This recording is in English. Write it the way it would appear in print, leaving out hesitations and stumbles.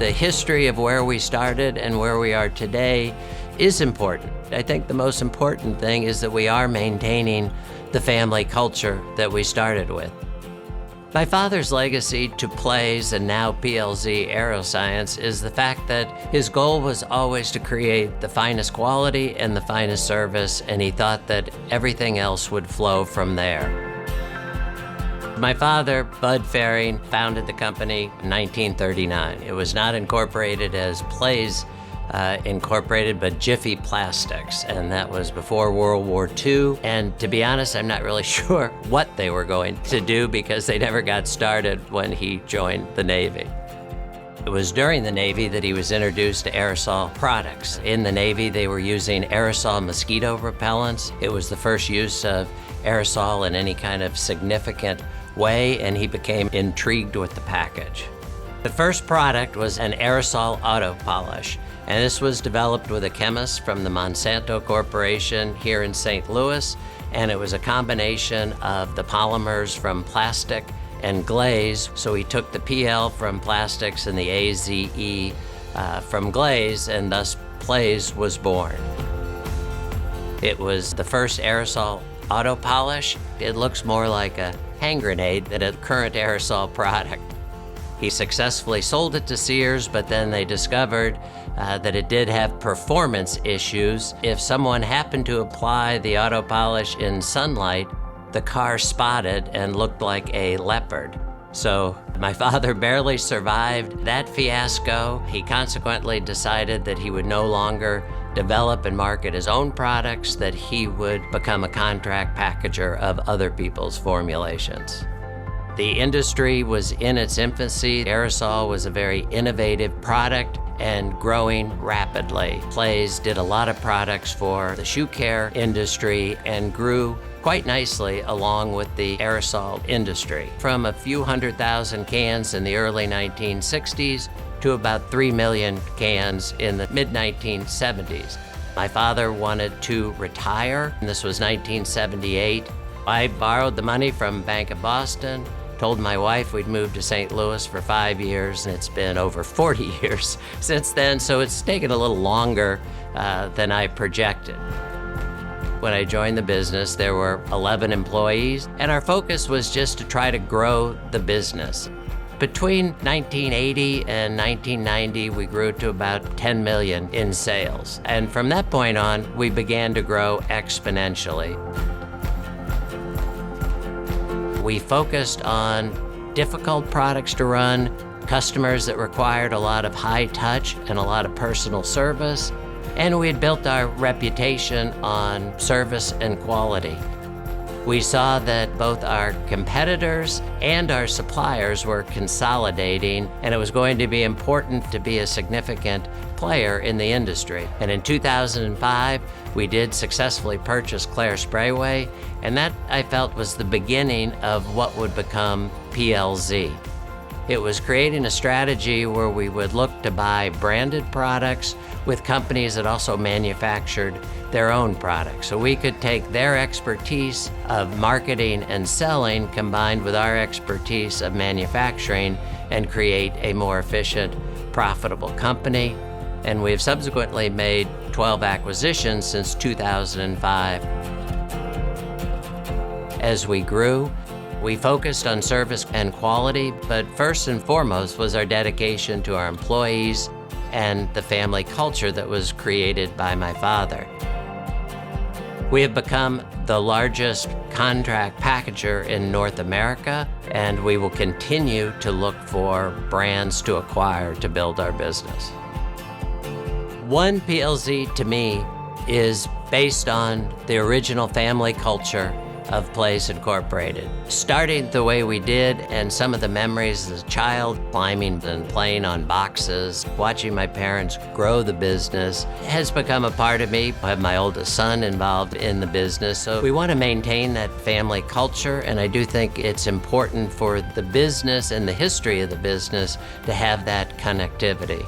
The history of where we started and where we are today is important. I think the most important thing is that we are maintaining the family culture that we started with. My father's legacy to PLZ and now PLZ Aeroscience is the fact that his goal was always to create the finest quality and the finest service, and he thought that everything else would flow from there. My father, Bud Ferring, founded the company in 1939. It was not incorporated as PLZ Incorporated, but Jiffy Plastics, and that was before World War II. And to be honest, I'm not really sure what they were going to do because they never got started when he joined the Navy. It was during the Navy that he was introduced to aerosol products. In the Navy, they were using aerosol mosquito repellents. It was the first use of aerosol in any kind of significant way, and he became intrigued with the package. The first product was an aerosol auto polish, and this was developed with a chemist from the Monsanto Corporation here in St. Louis, and it was a combination of the polymers from plastic and glaze. So he took the PL from plastics and the AZE from glaze, and thus PLZ was born. It was the first aerosol auto polish. It looks more like a hand grenade than a current aerosol product. He successfully sold it to Sears, but then they discovered that it did have performance issues. If someone happened to apply the auto polish in sunlight, the car spotted and looked like a leopard. So my father barely survived that fiasco. He consequently decided that he would no longer develop and market his own products, that he would become a contract packager of other people's formulations. The industry was in its infancy. Aerosol was a very innovative product and growing rapidly. PLZ did a lot of products for the shoe care industry and grew quite nicely along with the aerosol industry, from a few 100,000 cans in the early 1960s to about 3 million cans in the mid-1970s. My father wanted to retire, and this was 1978. I borrowed the money from Bank of Boston, told my wife we'd moved to St. Louis for 5 years, and it's been over 40 years since then, so it's taken a little longer than I projected. When I joined the business, there were 11 employees, and our focus was just to try to grow the business. Between 1980 and 1990, we grew to about 10 million in sales. And from that point on, we began to grow exponentially. We focused on difficult products to run, customers that required a lot of high touch and a lot of personal service, and we had built our reputation on service and quality. We saw that both our competitors and our suppliers were consolidating, and it was going to be important to be a significant player in the industry. And in 2005, we did successfully purchase Claire Sprayway, and that, I felt, was the beginning of what would become PLZ. It was creating a strategy where we would look to buy branded products with companies that also manufactured their own products. So we could take their expertise of marketing and selling combined with our expertise of manufacturing and create a more efficient, profitable company. And we've subsequently made 12 acquisitions since 2005. As we grew, we focused on service and quality, but first and foremost was our dedication to our employees and the family culture that was created by my father. We have become the largest contract packager in North America, and we will continue to look for brands to acquire to build our business. One PLZ, to me, is based on the original family culture of PLZ Incorporated. Starting the way we did, and some of the memories as a child, climbing and playing on boxes, watching my parents grow the business, has become a part of me. I have my oldest son involved in the business, so we want to maintain that family culture, and I do think it's important for the business and the history of the business to have that connectivity.